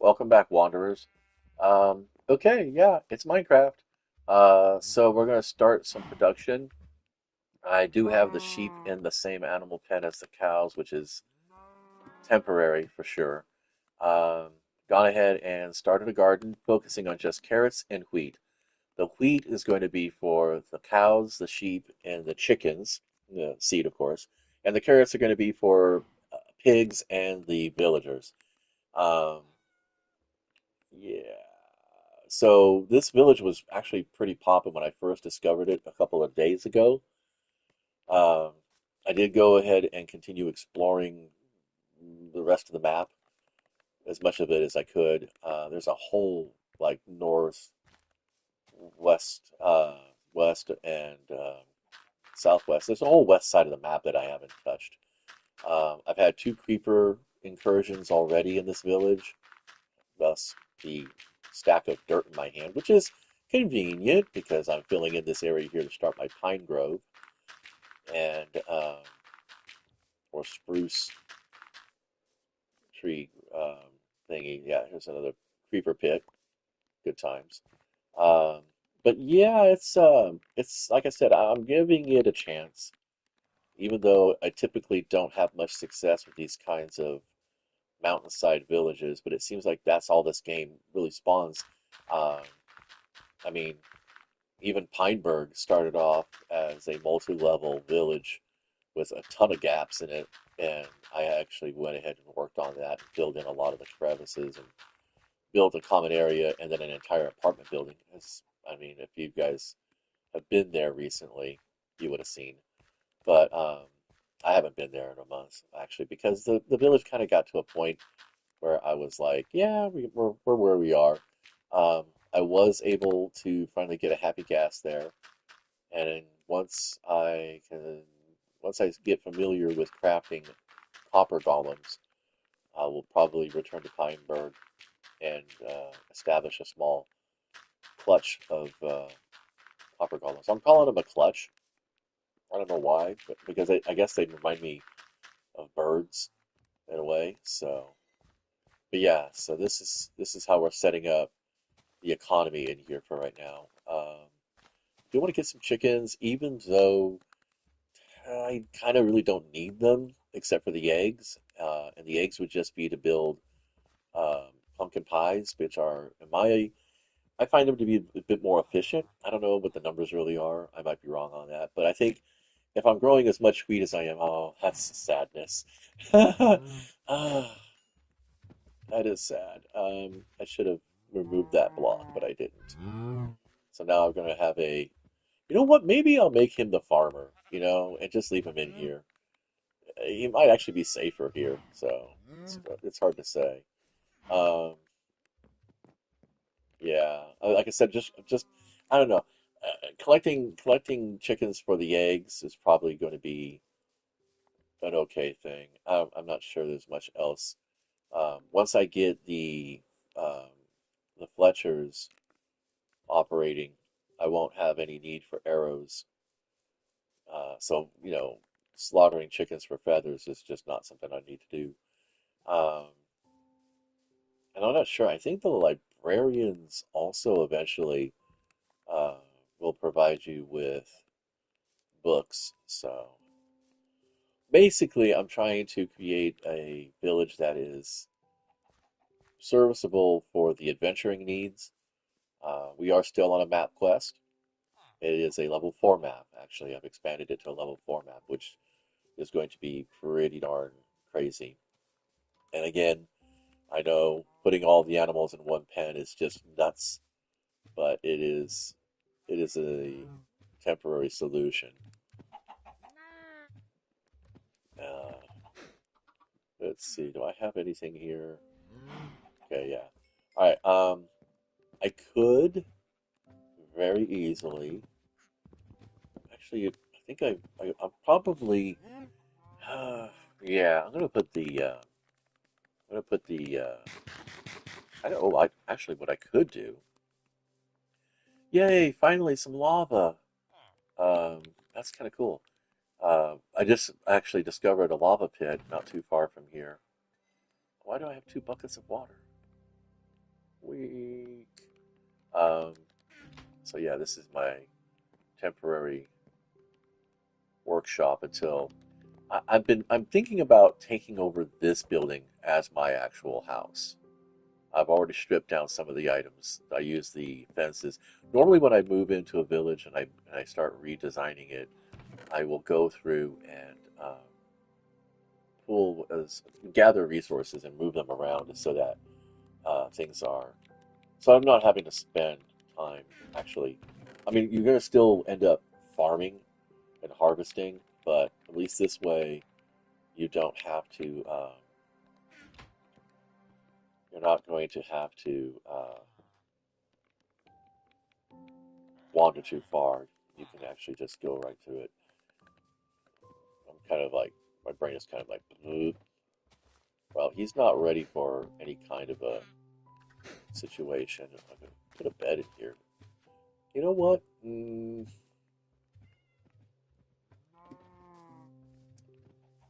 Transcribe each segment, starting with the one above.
welcome back, Wanderers. Okay, yeah, it's Minecraft. So we're gonna start some production. I do have the sheep in the same animal pen as the cows, which is temporary for sure. Um, Gone ahead and started a garden focusing on just carrots and wheat. The wheat is going to be for the cows, the sheep, and the chickens, the seed, of course, and the carrots are going to be for pigs and the villagers. Um, Yeah. So this village was actually pretty poppin' when I first discovered it a couple of days ago. Um, I did go ahead and continue exploring the rest of the map, as much of it as I could. There's a whole like north, west, west, and southwest. There's a whole west side of the map that I haven't touched. I've had two creeper incursions already in this village, thus the stack of dirt in my hand, which is convenient because I'm filling in this area here to start my pine grove and or spruce tree thingy. Yeah, here's another creeper pit. Good times. Um, but yeah, it's like I said, I'm giving it a chance, even though I typically don't have much success with these kinds of mountainside villages. But it seems like that's all this game really spawns. Um, I mean, even Pineburg started off as a multi-level village with a ton of gaps in it, and I actually went ahead and worked on that and filled in a lot of the crevices and built a common area and then an entire apartment building. I mean, if you guys have been there recently, you would have seen. But I haven't been there in a month actually because the village kind of got to a point where I was like, yeah, we're where we are. Um, I was able to finally get a happy gas there. And then once I get familiar with crafting copper golems, I will probably return to Pineberg and establish a small clutch of copper golems. I'm calling them a clutch. I don't know why, but because I guess they remind me of birds in a way. So, but yeah, so this is how we're setting up the economy in here for right now. Do want to get some chickens, even though I kind of really don't need them except for the eggs. And the eggs would just be to build pumpkin pies, which are, I find them to be a bit more efficient. I don't know what the numbers really are. I might be wrong on that. But I think if I'm growing as much wheat as I am, oh, that's sadness. Ah, that is sad. I should have removed that block, but I didn't. So now I'm going to have you know what? Maybe I'll make him the farmer, and just leave him in here. He might actually be safer here, so it's hard to say. Um, yeah, like I said, just I don't know. Collecting chickens for the eggs is probably going to be an okay thing. I'm not sure there's much else. Once I get um, the Fletchers operating, I won't have any need for arrows. So slaughtering chickens for feathers is just not something I need to do. Um, And I'm not sure. I think the librarians also eventually uh, will provide you with books. So basically, I'm trying to create a village that is serviceable for the adventuring needs. We are still on a map quest. It is a level 4 map, actually. I've expanded it to a level 4 map, which is going to be pretty darn crazy. And again, I know putting all the animals in one pen is just nuts, but it is a temporary solution. Uh, let's see. Do I have anything here? Okay, yeah. All right. I could very easily. Actually, I think I'm probably. Yeah, I'm gonna put the. I'm gonna put the. I don't. Oh, I actually, what I could do. Yay! Finally, some lava. That's kind of cool. I just actually discovered a lava pit not too far from here. Why do I have two buckets of water? Freak. Um, so yeah, this is my temporary workshop until I'm thinking about taking over this building as my actual house. I've already stripped down some of the items. I use the fences. Normally, when I move into a village and I start redesigning it, I will go through and pull gather resources and move them around so that things are. So I'm not having to spend time actually. I mean, you're going to still end up farming and harvesting, but at least this way you don't have to. You're not going to have to wander too far. You can actually just go right through it. I'm kind of like my brain is kind of like, "Bloop." Well, he's not ready for any kind of a situation. I'm gonna put a bed in here. You know what?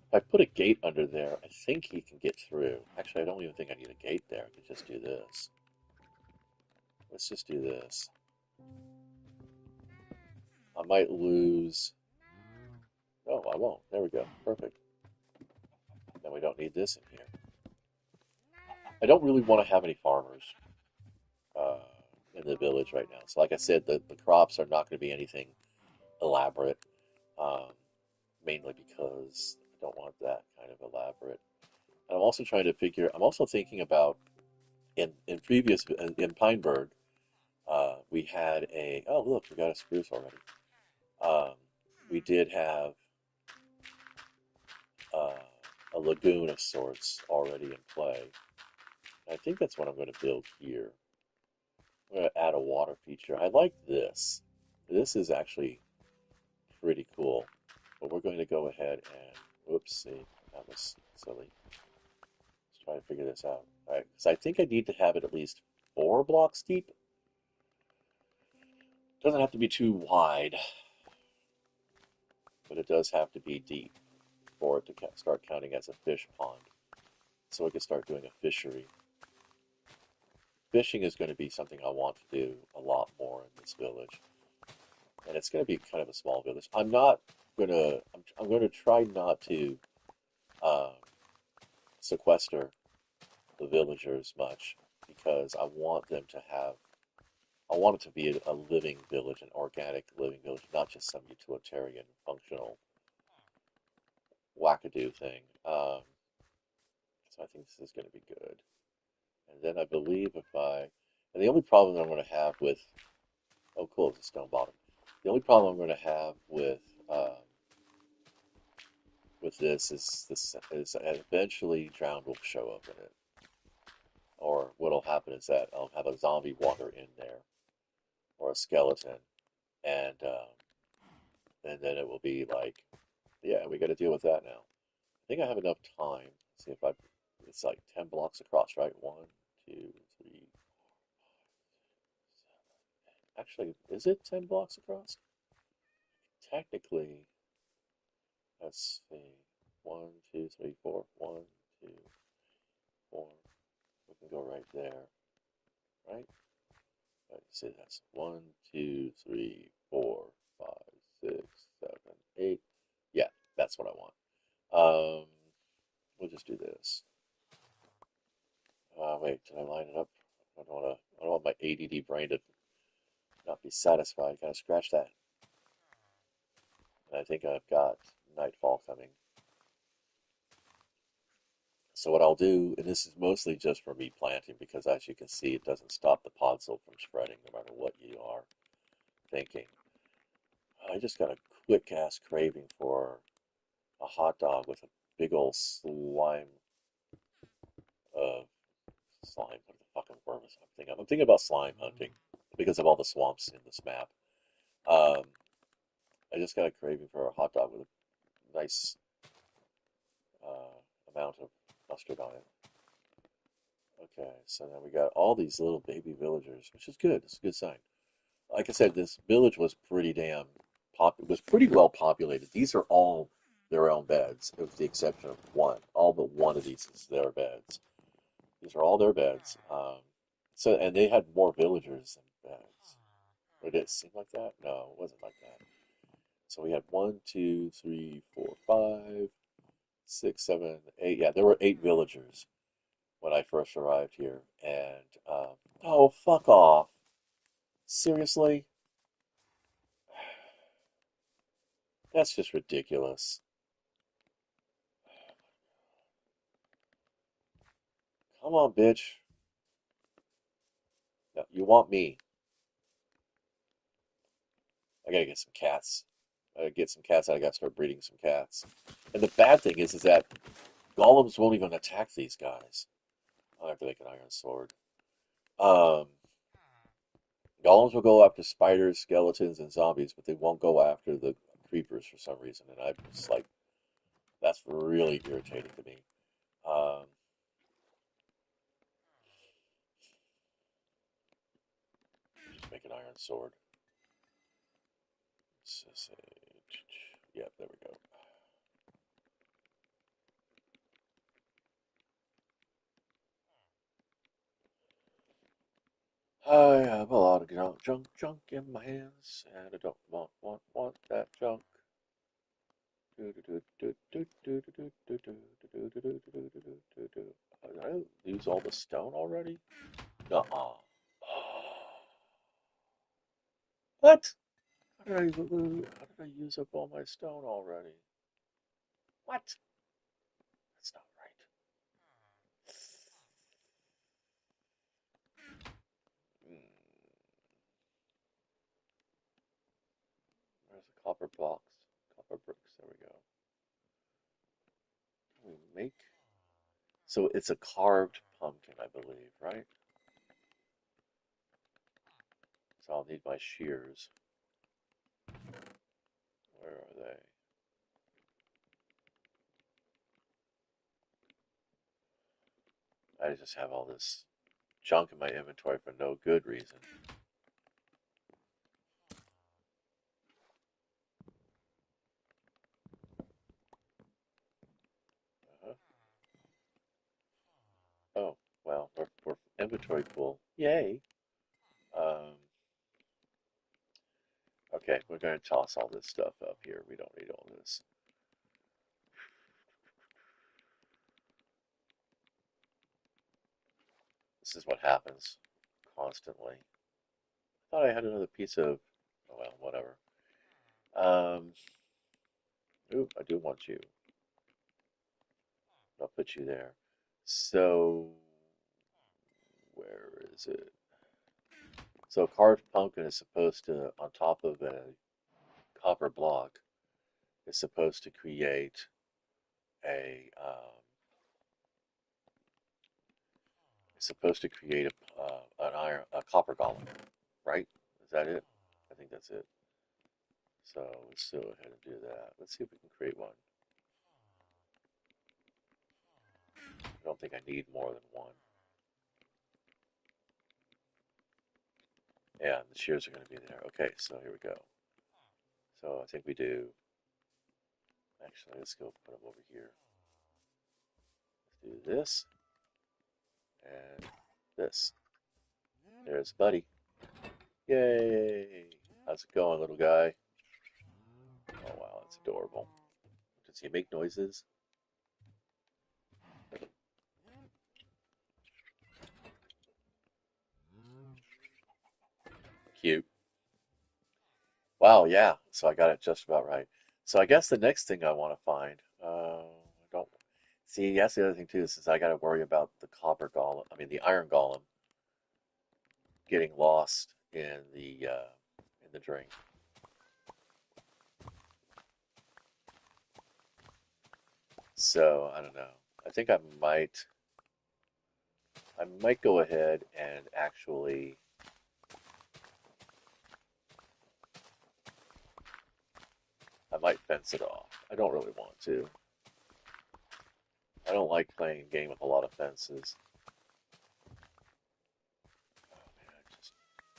If I put a gate under there, I think he can get through. Actually, I don't even think I need a gate there. I could just do this. Let's just do this. I might lose. No, I won't. There we go. Perfect. Then we don't need this in here. I don't really want to have any farmers uh, in the village right now. So, like I said, the crops are not going to be anything elaborate, um, mainly because I don't want that kind of elaborate. And I'm also trying to figure. I'm also thinking about in Pineberg, we had a. Oh, look, we got a spruce already. Um, we did have uh, a lagoon of sorts already in play. I think that's what I'm going to build here. I'm going to add a water feature. I like this. This is actually pretty cool. But we're going to go ahead and, whoopsie, that was silly. Let's try to figure this out. All right, because I think I need to have it at least 4 blocks deep. It doesn't have to be too wide, but it does have to be deep for it to start counting as a fish pond. So we can start doing a fishery. Fishing is going to be something I want to do a lot more in this village. And it's going to be kind of a small village. I'm going to try not to uh, sequester the villagers much because I want it to be a living village, an organic living village, not just some utilitarian, functional wackadoo thing. So I think this is going to be good. And then I believe and the only problem that I'm going to have oh cool, it's a stone bottom. The only problem I'm going to have with this is eventually drowned will show up in it. Or what'll happen is that I'll have a zombie wander in there, or a skeleton, and and then it will be like, yeah, we got to deal with that now. I think I have enough time. See if I, it's like 10 blocks across, right? One, two, three. Actually, is it 10 blocks across? Technically, let's see. One, two, three, four. One, two, four. We can go right there, right? Let's see, that's one, two, three, four, five, six, seven, eight. Yeah, that's what I want. We'll just do this. Wait, did I line it up? I don't want my ADD brain to not be satisfied. Gotta scratch that. And I think I've got nightfall coming. So what I'll do, and this is mostly just for me planting, because as you can see, it doesn't stop the podzol from spreading, no matter what you are thinking. I just got a quick ass craving for a hot dog with a big old slime of slime. What the fucking word is I'm thinking of? I'm thinking about slime hunting because of all the swamps in this map. Um, I just got a craving for a hot dog with a nice amount of mustard on it. Okay, so now we got all these little baby villagers, which is good. It's a good sign. Like I said, this village was pretty damn was pretty well populated. These are all their own beds, with the exception of one. All but one of these is their beds. These are all their beds. So, and they had more villagers than beds. Or did it seem like that? No, it wasn't like that. So we had one, two, three, four, five, six, seven, eight. Yeah, there were 8 villagers when I first arrived here. And, oh, fuck off. Seriously? That's just ridiculous. Come on, bitch. No, you want me. I gotta get some cats. I gotta get some cats. I gotta start breeding some cats. And the bad thing is that golems won't even attack these guys. I'll have to make an iron sword. Um, Golems will go after spiders, skeletons, and zombies, but they won't go after the creepers for some reason. And I'm just like, that's really irritating to me. Um, just make an iron sword. Yep, there we go. I have a lot of junk in my hands, and I don't want that junk. Did I use all the stone already? Nuh-uh. What? How did I use up all my stone already? What? That's not right. Hmm, where's the copper blocks? Copper bricks. There we go. Can we make? So it's a carved pumpkin, I believe, right? So I'll need my shears. Where are they? I just have all this junk in my inventory for no good reason. Uh-huh. Oh, well, we're inventory full. Yay. Um, okay, we're going to toss all this stuff up here. We don't need all this. This is what happens constantly. I thought I had another piece of, oh well, whatever. Um, ooh, I do want you. I'll put you there. So, where is it? So, a carved pumpkin is supposed to, on top of a copper block, is supposed to create a, is supposed to create a copper golem, right? Is that it? I think that's it. So let's go ahead and do that. Let's see if we can create one. I don't think I need more than one. Yeah, the shears are going to be there. Okay, so here we go. So I think we do. Actually, let's go put them over here. Let's do this and this. There's Buddy. Yay! How's it going, little guy? Oh wow, that's adorable. Does he make noises? Cute. Wow, yeah. So I got it just about right. So I guess the next thing I want to find, I don't see. That's the other thing too. Is I got to worry about the copper golem. I mean, the iron golem getting lost in the drink. So I don't know. I think I might go ahead and actually, I might fence it off. I don't really want to. I don't like playing a game with a lot of fences. Oh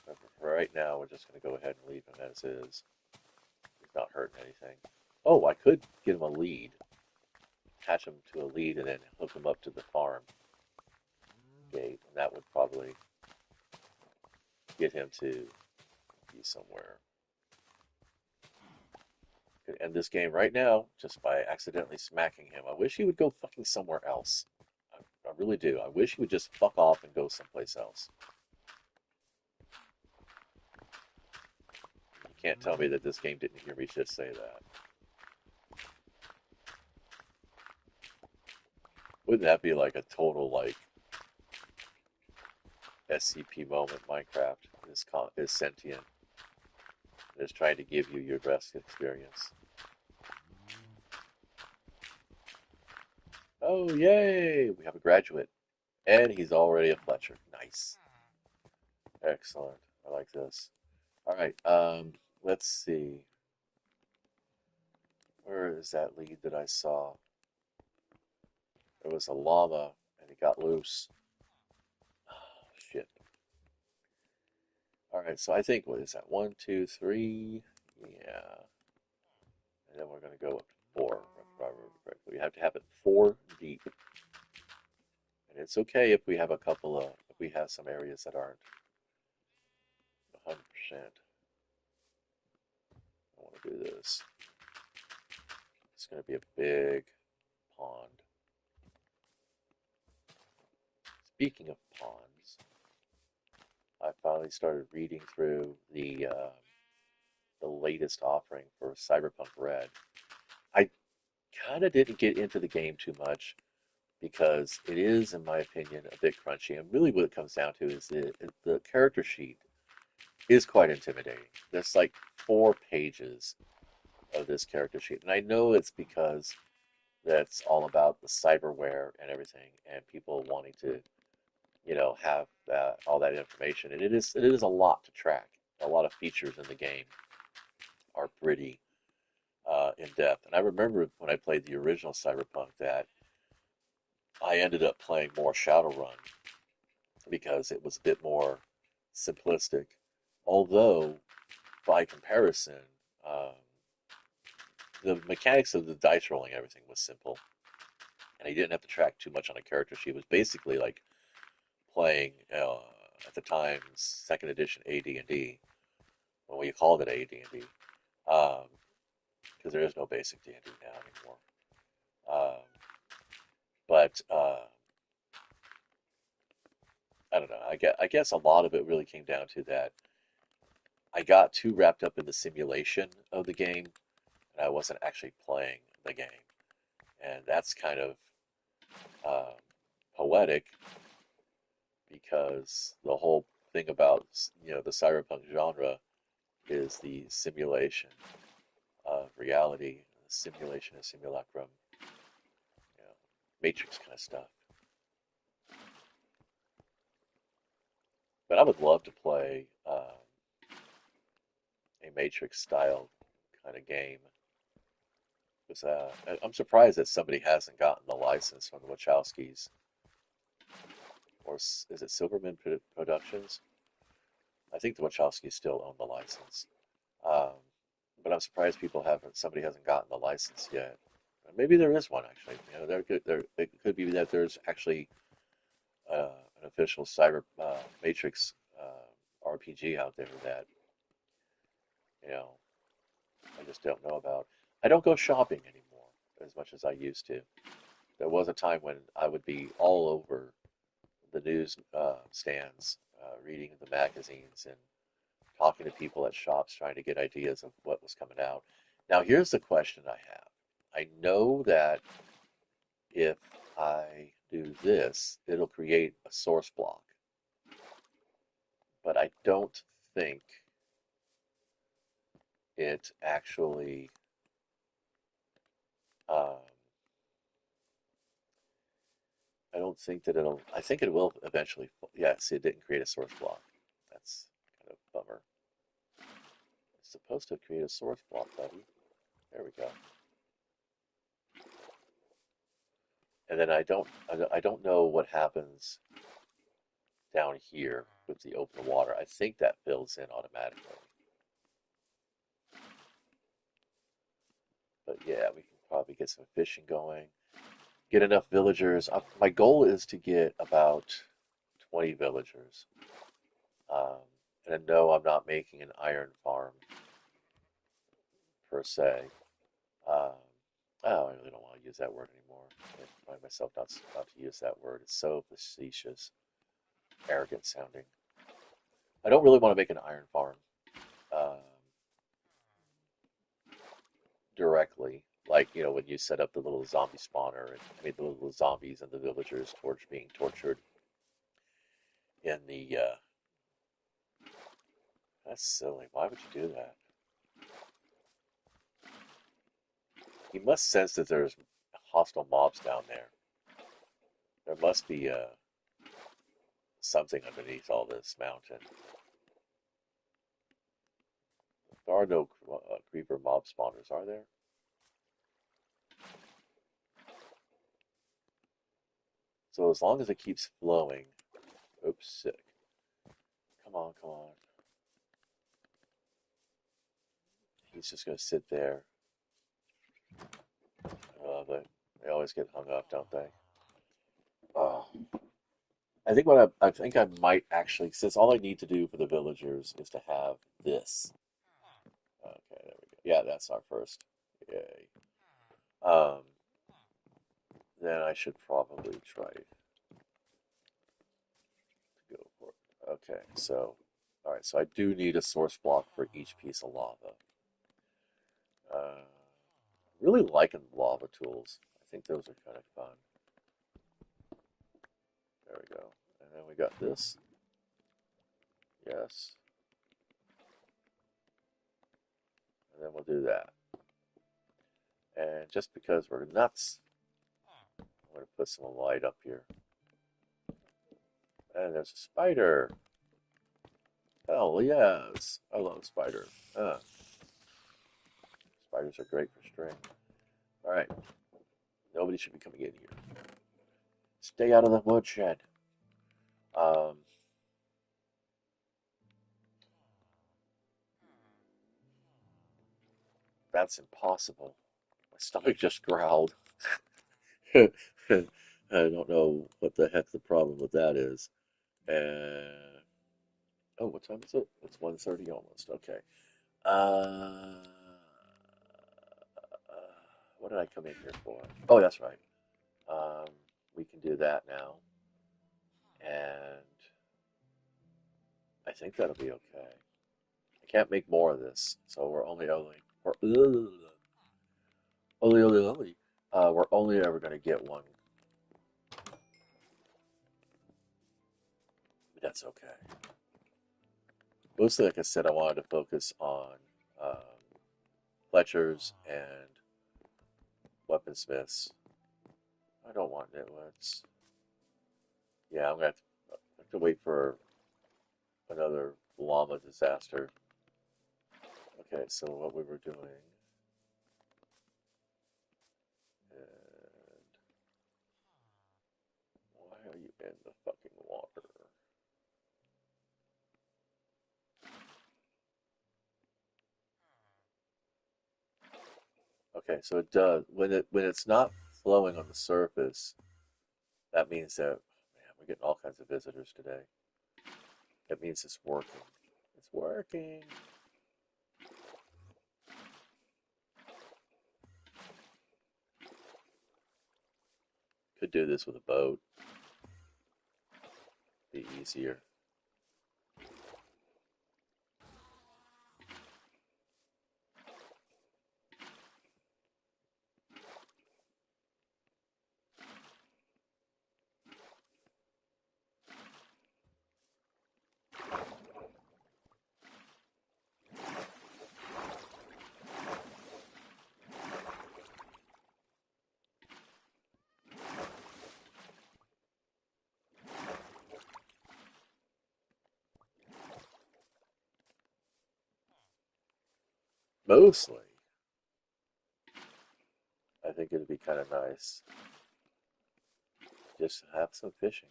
man, for right now, we're just gonna go ahead and leave him as is. He's not hurting anything. Oh, I could get him a lead, attach him to a lead, and then hook him up to the farm gate, and that would probably get him to be somewhere. Could end this game right now just by accidentally smacking him. I wish he would go fucking somewhere else. I really do. I wish he would just fuck off and go someplace else. You can't tell me that this game didn't hear me just say that. Wouldn't that be like a total like SCP moment? Minecraft is sentient. It's trying to give you your best experience. Oh, yay! We have a graduate. And he's already a Fletcher. Nice. Excellent. I like this. All right. Let's see. Where is that lead that I saw? There was a llama and he got loose. Oh, shit. All right. So I think, what is that? One, two, three. Yeah. And then we're going to go up to four. If I remember correctly. We have to have it four deep. And it's okay if we have if we have some areas that aren't 100%. I want to do this. It's going to be a big pond. Speaking of ponds, I finally started reading through the latest offering for Cyberpunk Red. I kind of didn't get into the game too much because it is, in my opinion, a bit crunchy. And really, what it comes down to is the character sheet is quite intimidating. There's like 4 pages of this character sheet, and I know it's because that's all about the cyberware and everything, and people wanting to have all that information. And it is a lot to track. A lot of features in the game are pretty in depth. And I remember when I played the original Cyberpunk that I ended up playing more Shadowrun because it was a bit more simplistic. Although, by comparison, um, the mechanics of the dice rolling, everything was simple, and you didn't have to track too much on a character sheet. It was basically like playing at the time second edition AD&D, when we called it AD&D, because there is no basic D&D now anymore. Um, but I don't know. I guess a lot of it really came down to that I got too wrapped up in the simulation of the game, and I wasn't actually playing the game, and that's kind of um, poetic because the whole thing about the cyberpunk genre is the simulation of reality, simulation and simulacrum, you know, Matrix kind of stuff. But I would love to play a Matrix style kind of game. Because I'm surprised that somebody hasn't gotten the license from the Wachowskis, or is it Silverman Productions? I think the Wachowskis still own the license. Um, but I'm surprised somebody hasn't gotten the license yet. Maybe there is one actually. It could be that there's actually an official Cyber Matrix RPG out there that you know I just don't know about. I don't go shopping anymore as much as I used to. There was a time when I would be all over the news stands, reading the magazines and talking to people at shops, trying to get ideas of what was coming out. Now, here's the question I have. I know that if I do this, it'll create a source block, but I don't think it actually. Um, I don't think that it'll. I think it will eventually. Yes, it didn't create a source block. That's kind of a bummer. It's supposed to create a source block, buddy. There we go. And then I don't know what happens down here with the open water. I think that fills in automatically. But yeah, we can probably get some fishing going. Get enough villagers. My goal is to get about 20 villagers. Um, And no, I'm not making an iron farm per se. Um, oh, I really don't want to use that word anymore. I find myself not to use that word. It's so facetious, arrogant sounding. I don't really want to make an iron farm um, directly, like when you set up the little zombie spawner, and I mean the little zombies and the villagers being tortured in the. That's silly. Why would you do that? He must sense that there's hostile mobs down there. There must be something underneath all this mountain. There are no creeper mob spawners, are there? So as long as it keeps flowing. Oops, sick. Come on, come on. He's just gonna sit there. They always get hung up, don't they? Oh. I think I might actually, since all I need to do for the villagers is to have this. Okay, there we go. Yeah, that's our first. Yay. Um, then I should probably try to go for it. Okay, so, all right, so I do need a source block for each piece of lava. Uh, really liking lava tools. I think those are kind of fun. There we go. And then we got this. Yes. And then we'll do that. And just because we're nuts, I'm going to put some light up here. And there's a spider. Hell yes. I love spider. Spiders are great for string. All right. Nobody should be coming in here. Stay out of the woodshed. Um, that's impossible. My stomach just growled. I don't know what the heck the problem with that is. And oh, what time is it? It's 1:30 almost. Okay. Uh, what did I come in here for? Oh, that's right. Um, we can do that now, and I think that'll be okay. I can't make more of this, so we're only ever going to get one. But that's okay. Mostly, like I said, I wanted to focus on um, Fletchers and weaponsmiths. I don't want nitwits. Yeah, I'm gonna have to wait for another llama disaster. Okay, so what we were doing, and why are you in the fucking water? Okay, so it does when it's not flowing on the surface. That means that man, we're getting all kinds of visitors today. That means it's working. It's working. Could do this with a boat. Be easier. Mostly, I think it'd be kind of nice just to have some fishing.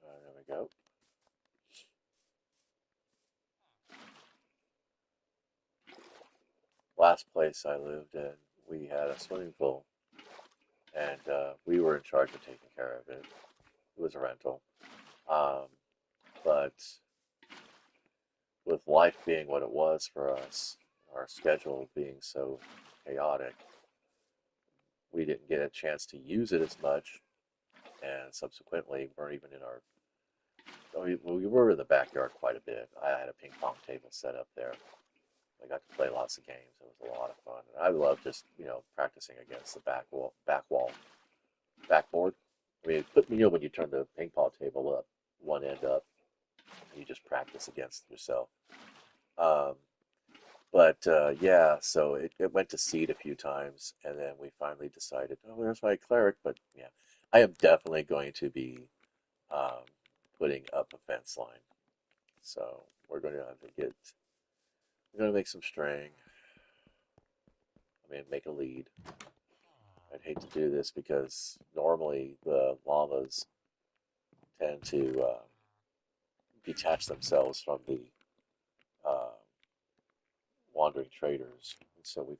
There we go. Last place I lived in, we had a swimming pool, and we were in charge of taking care of it. It was a rental. Um, but with life being what it was for us, our schedule being so chaotic, we didn't get a chance to use it as much, and subsequently weren't even in our. We were in the backyard quite a bit. I had a ping pong table set up there. I got to play lots of games. It was a lot of fun. And I love just practicing against the backboard. I mean, when you turn the ping pong table up, one end up, and you just practice against yourself. Um, but yeah, so it went to seed a few times, and then we finally decided, oh, there's my cleric. But yeah, I am definitely going to be um, putting up a fence line. So we're going to make some string. I mean, make a lead. I'd hate to do this because normally the llamas tend to detach themselves from the uh, wandering traders, and so we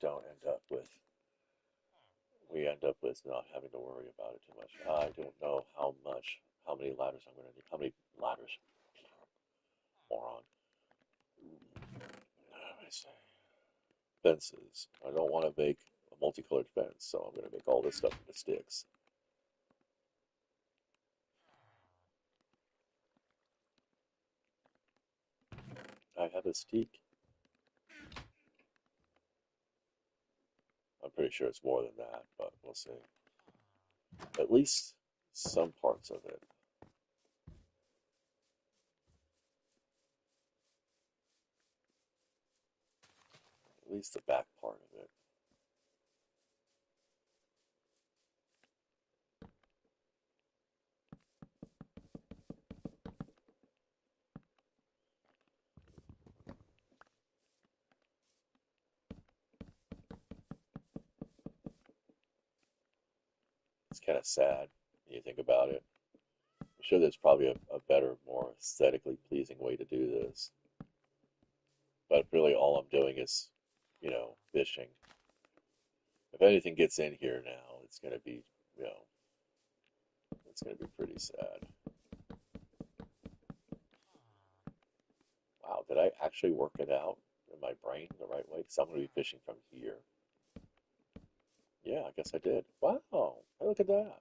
end up with not having to worry about it too much. I don't know how many ladders I'm going to need. How many ladders? Moron. I say fences. I don't want to make a multicolored fence, so I'm going to make all this stuff with sticks. I have a stick. I'm pretty sure it's more than that, but we'll see. At least some parts of it. At least the back part of it. It's kind of sad when you think about it. I'm sure there's probably a better, more aesthetically pleasing way to do this. But really, all I'm doing is, fishing. If anything gets in here now, you know, it's gonna be pretty sad. Wow, did I actually work it out in my brain the right way? Because I'm gonna be fishing from here. Yeah, I guess I did. Wow, hey, look at that.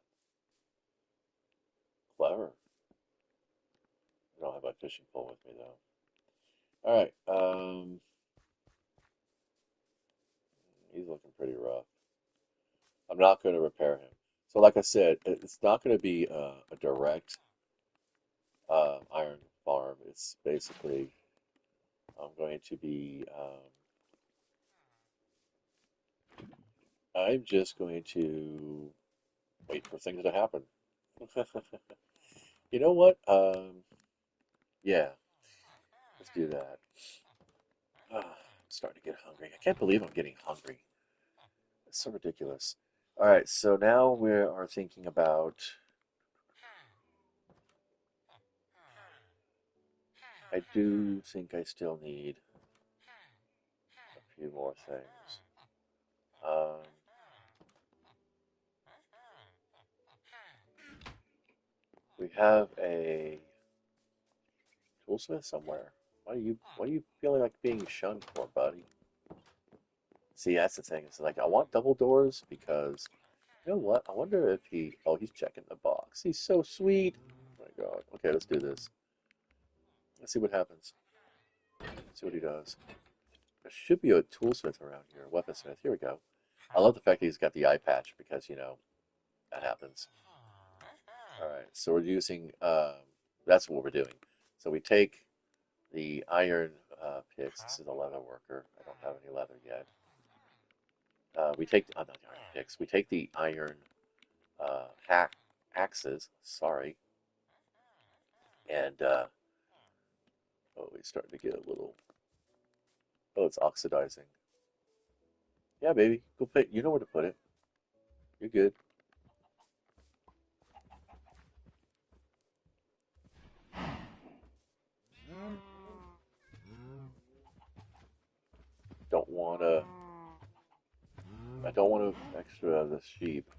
Clever. I don't have my fishing pole with me though. All right, he's looking pretty rough. I'm not going to repair him. So, like I said, it's not going to be a direct iron farm. It's basically I'm going to be I'm just going to wait for things to happen. You know what? Yeah, let's do that. I'm starting to get hungry. I can't believe I'm getting hungry. It's so ridiculous. All right, so now we are thinking about. I do think I still need a few more things. Um, we have a toolsmith somewhere. What are you feeling like being shunned for, buddy? See, that's the thing. It's like I want double doors because you know what? I wonder if he's checking the box. He's so sweet. Oh my God. Okay, let's do this. Let's see what happens. Let's see what he does. There should be a toolsmith around here, a weaponsmith. Here we go. I love the fact that he's got the eye patch because that happens. All right, so we're using that's what we're doing. So we take the iron picks. This is a leather worker. I don't have any leather yet. We take not the iron picks. We take the iron hack axes. Sorry, and oh, we're starting to get a little. Oh, it's oxidizing. Yeah, baby, go put. You know where to put it. You're good. Don't want to. I don't want to extra the sheep.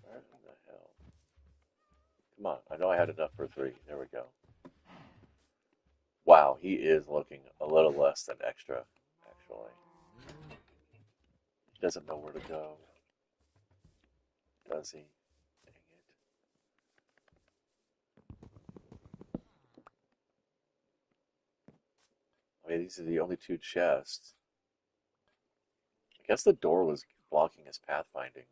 Where the hell? Come on, I know I had enough for three. There we go. Wow, he is looking a little less than extra, actually. He doesn't know where to go, does he? Dang it. I mean, these are the only two chests. I guess the door was blocking his pathfinding.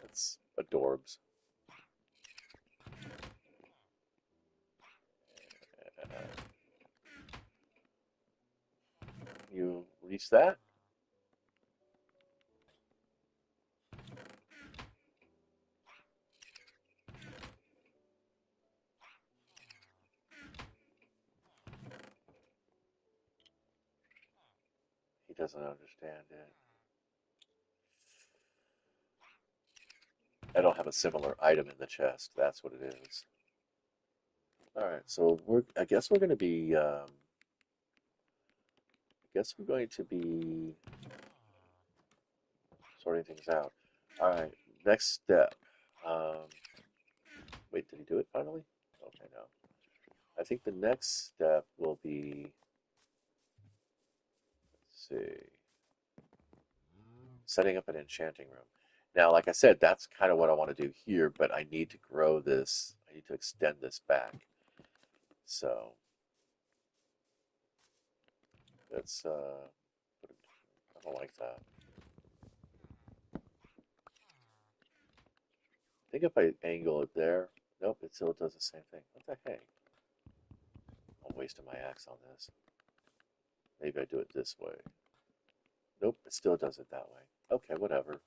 That's adorbs. Uh, you reach that? He doesn't understand it. I don't have a similar item in the chest. That's what it is. All right, so I guess we're going to be. I guess we're going to be sorting things out. All right, next step. Um, wait, did he do it finally? Okay, no. I think the next step will be. Let's see. Setting up an enchanting room. Now, like I said, that's kind of what I want to do here, but I need to grow this. I need to extend this back. So let's. I don't like that. I think if I angle it there, nope, it still does the same thing. What the heck? I'm wasting my axe on this. Maybe I do it this way. Nope, it still does it that way. Okay, whatever.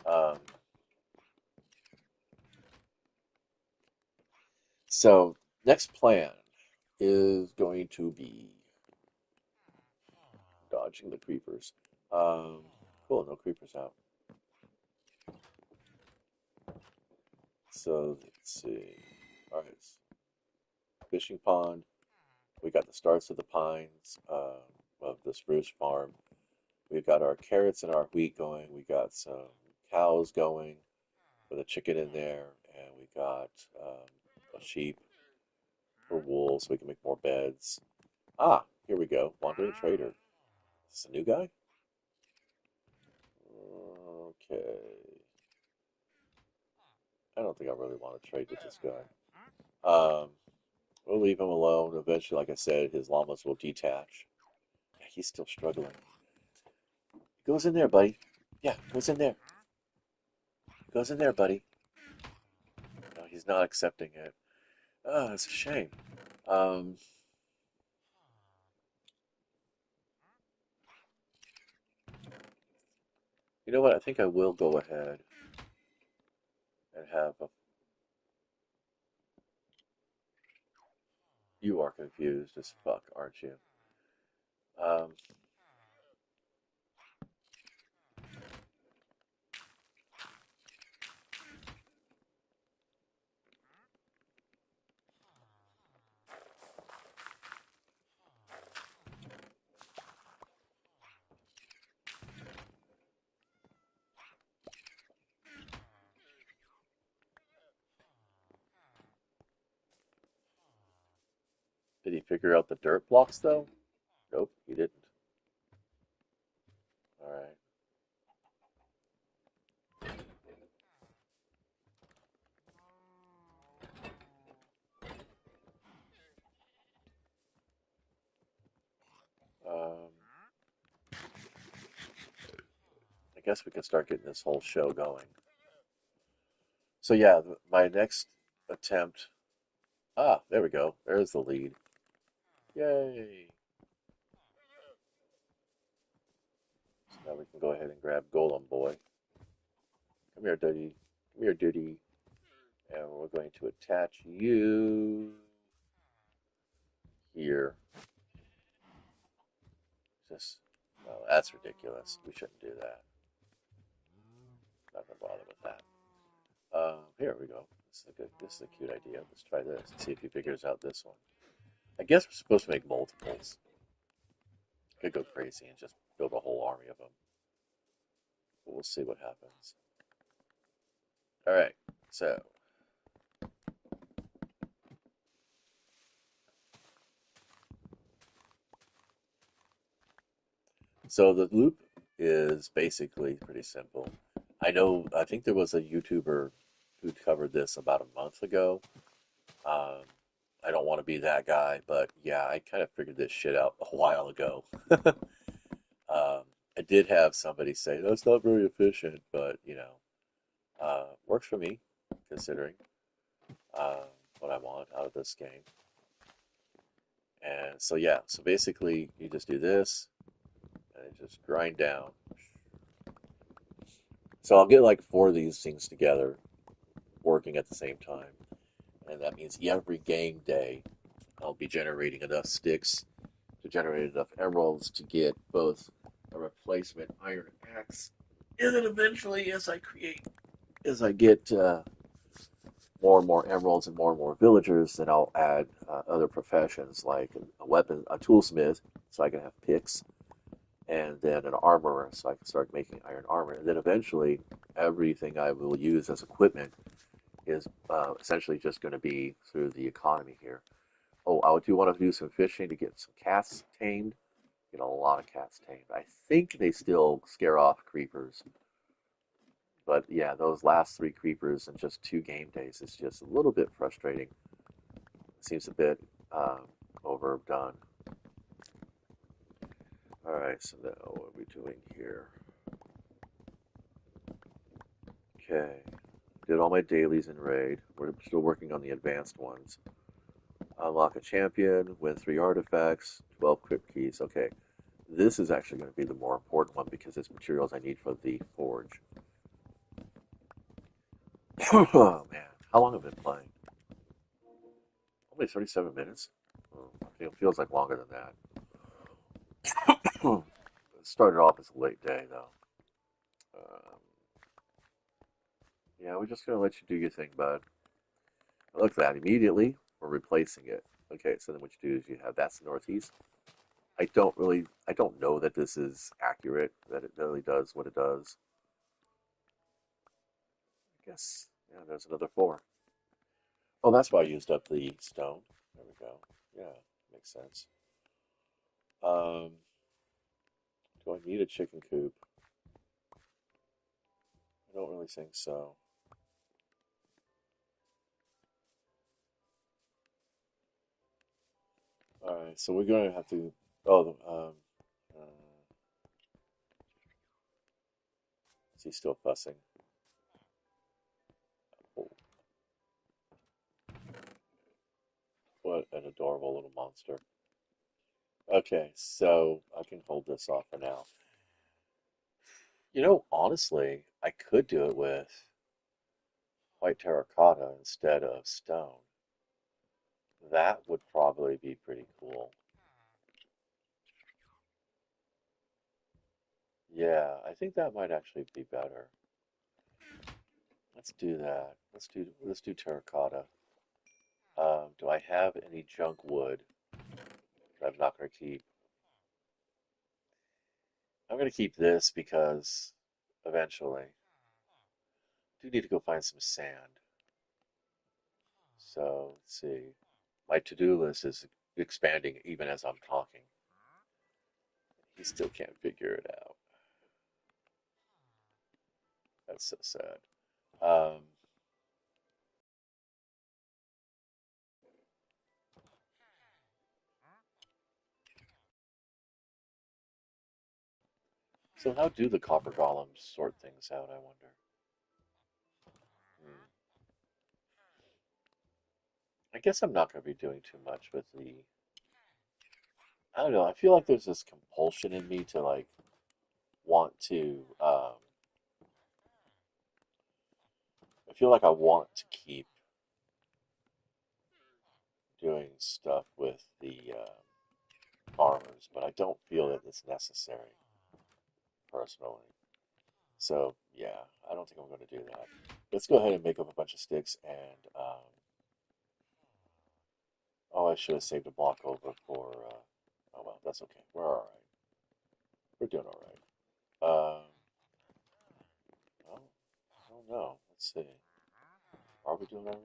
Um, so next plan is going to be dodging the creepers. Um, cool, no creepers out. So let's see. All right, fishing pond. We got the starts of the pines of the spruce farm. We've got our carrots and our wheat going. We got some cows going with a chicken in there, and we got a sheep for wool so we can make more beds. Ah, here we go. Wandering trader. Is this a new guy? Okay. I don't think I really want to trade with this guy. Um, we'll leave him alone. Eventually, like I said, his llamas will detach. Yeah, he's still struggling. Goes in there, buddy. Yeah, goes in there. Goes in there, buddy. No, he's not accepting it. Oh, it's a shame. Um, you know what? I think I will go ahead and have a. You are confused as fuck, aren't you? Um, did he figure out the dirt blocks though? Nope, he didn't. All right. Um, I guess we can start getting this whole show going. So yeah, my next attempt. Ah, there we go. There's the lead. Yay! So now we can go ahead and grab Golem Boy. Come here, Duty. Come here, Duty. And we're going to attach you here. Just, no, that's ridiculous. We shouldn't do that. Not gonna bother with that. Here we go. This is a good. This is a cute idea. Let's try this and see if he figures out this one. I guess we're supposed to make multiples. Could go crazy and just build a whole army of them. But we'll see what happens. All right, so the loop is basically pretty simple. I think there was a YouTuber who covered this about a month ago. Um, I don't want to be that guy, but yeah, I kind of figured this shit out a while ago. I did have somebody say that's not very efficient, but works for me considering uh, what I want out of this game. And so yeah, so basically you just do this and just grind down. So I'll get like four of these things together working at the same time. And that means every game day I'll be generating enough sticks to generate enough emeralds to get both a replacement iron axe, and then eventually, as I get more and more emeralds and more villagers, then I'll add other professions like a toolsmith, so I can have picks, and then an armorer, so I can start making iron armor. And then eventually, everything I will use as equipment is essentially just going to be through the economy here. Oh, I do want to do some fishing to get some cats tamed. Get a lot of cats tamed. I think they still scare off creepers. But yeah, those last three creepers in just 2 game days is just a little bit frustrating. It seems a bit overdone. Alright, so now what are we doing here? Okay. Did all my dailies in raid. We're still working on the advanced ones. Unlock a champion, win 3 artifacts, 12 crypt keys. Okay. This is actually going to be the more important one because it's materials I need for the forge. Oh man, how long have I been playing? Only 37 minutes? Oh, it feels like longer than that. It started off as a late day though. Um, yeah, we're just going to let you do your thing, bud. Look at that. Immediately, we're replacing it. Okay, so then what you do is you have that's the northeast. I don't know that this is accurate, that it really does what it does. I guess, yeah, there's another 4. Oh, that's why I used up the stone. There we go. Yeah, makes sense. Um, do I need a chicken coop? I don't really think so. All right, so we're going to have to. Oh, uh, is he still fussing? Oh, what an adorable little monster. Okay, so I can hold this off for now. Honestly, I could do it with white terracotta instead of stone. That would probably be pretty cool. Yeah, I think that might actually be better. Let's do that. Let's do terracotta. Do I have any junk wood that I'm not going to keep? I'm going to keep this because eventually I do need to go find some sand. So let's see. My to-do list is expanding even as I'm talking. He still can't figure it out. That's so sad. Um, so how do the copper golems sort things out, I wonder? Hmm. I guess I'm not going to be doing too much with the. I don't know. I feel like there's this compulsion in me to like want to. I feel like I want to keep doing stuff with the farmers, but I don't feel that it's necessary personally. So yeah, I don't think I'm going to do that. Let's go ahead and make up a bunch of sticks and oh, I should have saved a block over for. Oh well, that's okay. We're all right. We're doing all right. Well, I don't know. Let's see. Are we doing all right?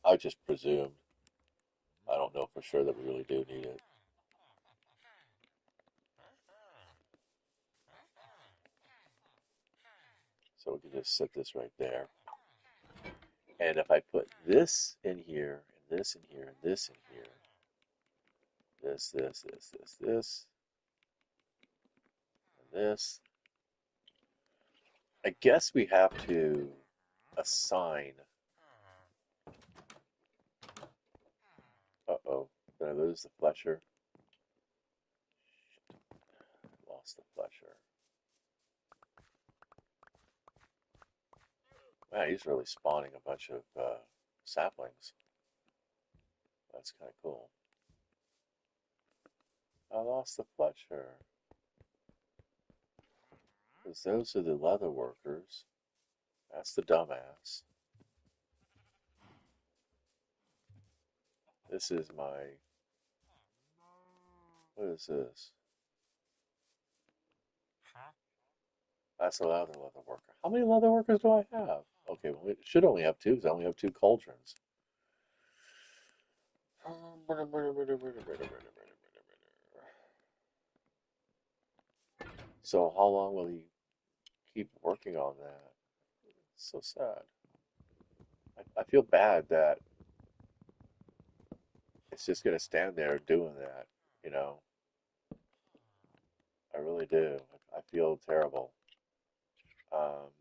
I just presumed. I don't know for sure that we really do need it. So we can just set this right there. And if I put this in here, and this in here, and this in here, this, and this, I guess we have to assign. Uh-oh, did I lose the Fletcher? Lost the Fletcher. Man, he's really spawning a bunch of saplings. That's kind of cool. I lost the Fletcher. Because those are the leather workers. That's the dumbass. This is my. What is this? That's a leather worker. How many leather workers do I have? Okay, well, we should only have two because I only have two cauldrons. So how long will he keep working on that? It's so sad. I feel bad that it's just gonna stand there doing that, you know. I really do. I feel terrible. Um,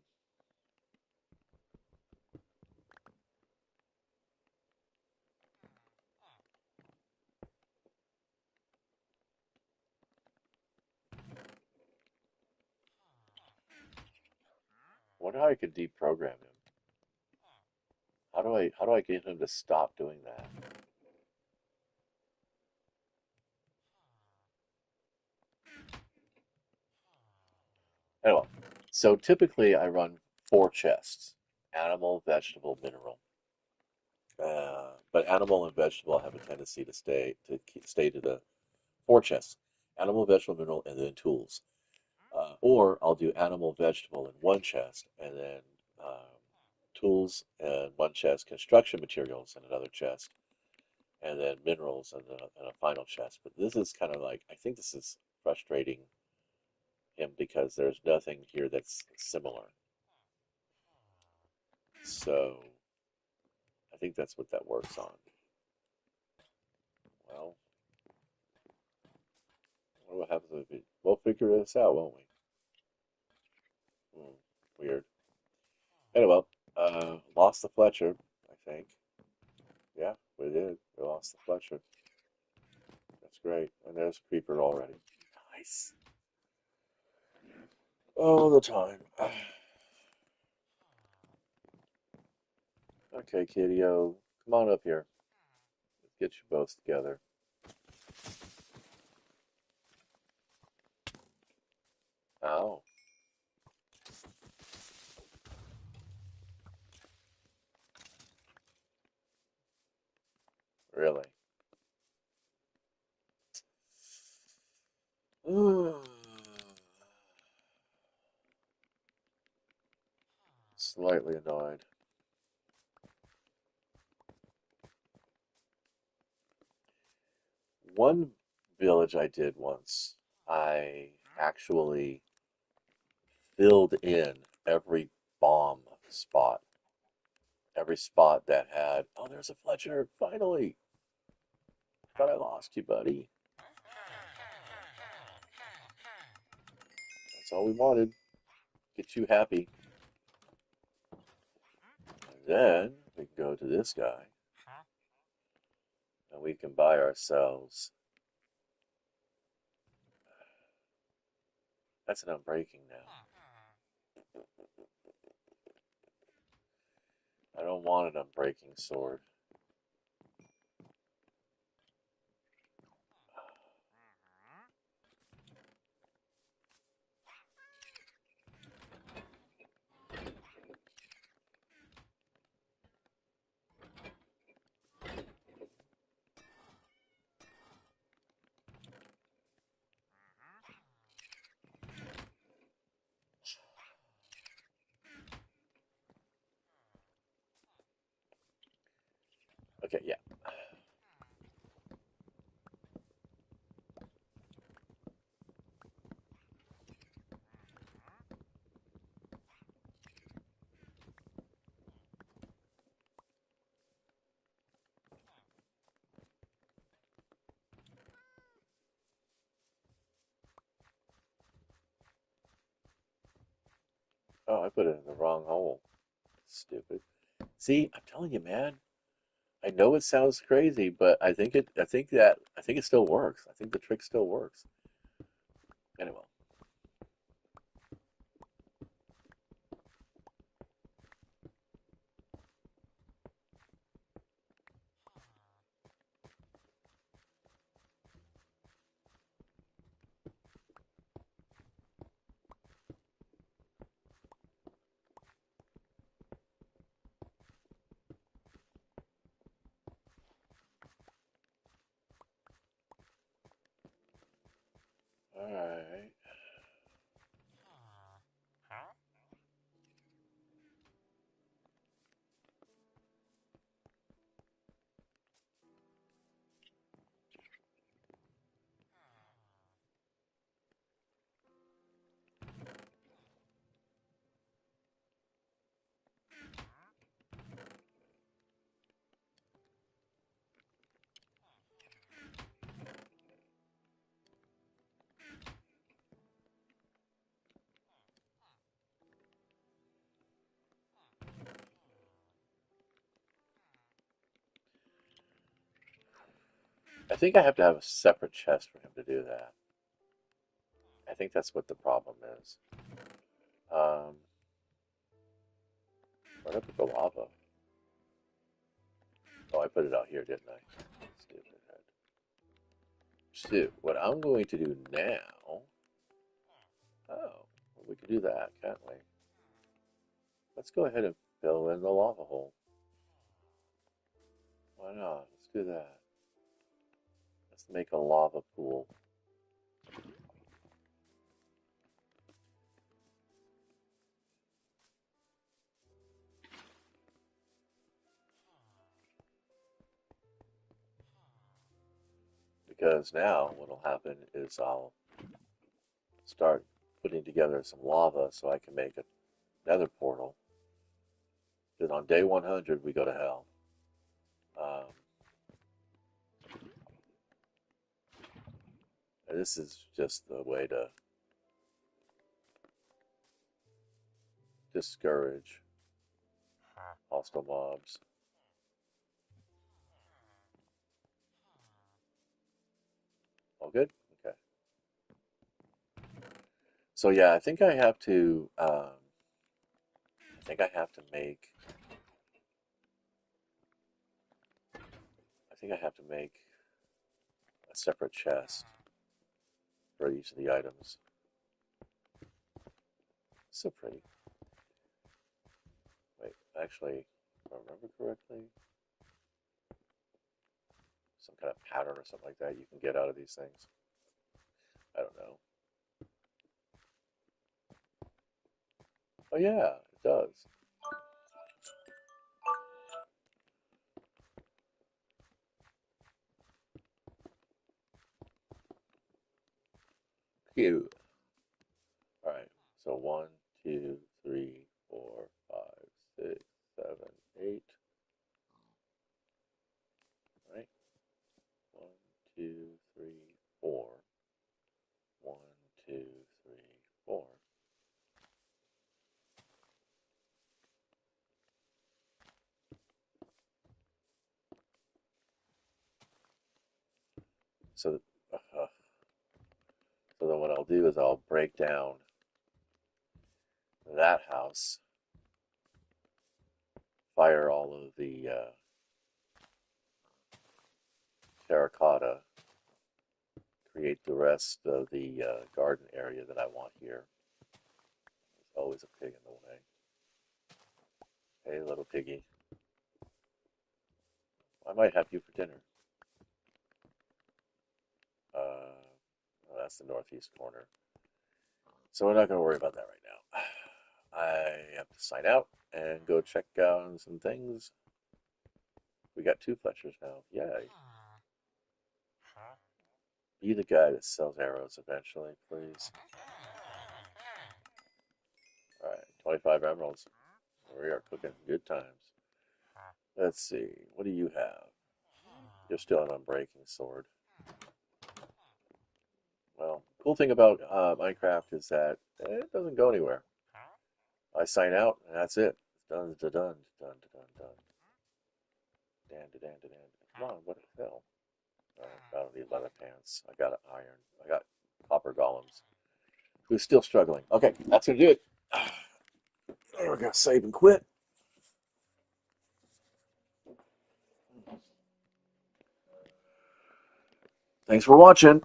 wonder how I could deprogram him. How do I get him to stop doing that? Anyway, so typically I run four chests: animal, vegetable, mineral. But animal and vegetable have a tendency to stay to the four chests: animal, vegetable, mineral, and then tools. Or I'll do animal, vegetable in one chest, and then tools in one chest, construction materials in another chest, and then minerals in a final chest. But this is kind of like, I think this is frustrating him because there's nothing here that's similar. So I think that's what that works on. Well, I wonder what happens if we'll figure this out, won't we? Hmm, weird. Anyway, lost the Fletcher, I think. Yeah, we did. We lost the Fletcher. That's great. And there's Creeper already. Nice. All the time. Okay, Kitty-O, come on up here. Let's get you both together. Oh, really? Slightly annoyed. One village I did once, I actually filled in every bomb spot. Every spot that had, oh, there's a Fletcher, finally. Thought I lost you, buddy. That's all we wanted. Get you happy. And then we can go to this guy and we can buy ourselves. That's an unbreaking now. I don't want an unbreaking sword. Okay, yeah. Oh, I put it in the wrong hole. Stupid. See, I'm telling you, man. I know it sounds crazy, but I think it still works. I think the trick still works. Anyway, all right. I think I have to have a separate chest for him to do that. I think that's what the problem is. Um, where did I put the lava? Oh, I put it out here, didn't I? Stupid head. So, what I'm going to do now. Oh, well, we can do that, can't we? Let's go ahead and fill in the lava hole. Why not? Let's do that. Let's make a lava pool. Because now what'll happen is I'll start putting together some lava so I can make a nether portal. Because on day 100 we go to hell. Um, and this is just the way to discourage hostile mobs. All good? Okay. So yeah, I think I have to. I think I have to make. I think I have to make a separate chest for each of the items. So pretty. Wait, actually, if I remember correctly, some kind of pattern or something like that you can get out of these things. I don't know. Oh yeah, it does. Cute. All right. So one, two, three, four, five, six, seven, eight. Right. One, two, three, four. One, two, three, four. So, so then what I'll do is I'll break down that house, fire all of the terracotta, create the rest of the garden area that I want here. There's always a pig in the way. Hey, little piggy. I might have you for dinner. Well, that's the northeast corner. So we're not going to worry about that right now. I have to sign out and go check out some things. We got two Fletchers now. Yay. Be the guy that sells arrows eventually, please. All right, 25 emeralds. We are cooking good times. Let's see. What do you have? You're still an unbreaking sword. Well, cool thing about Minecraft is that it doesn't go anywhere. I sign out, and that's it. It's done, done, done, done, done, done. Dan, dan, dan, dan. Come on, what the hell? I don't need leather pants. I got iron. I got copper golems. Who's still struggling? Okay, that's gonna do it. We're gonna save and quit. Thanks for watching.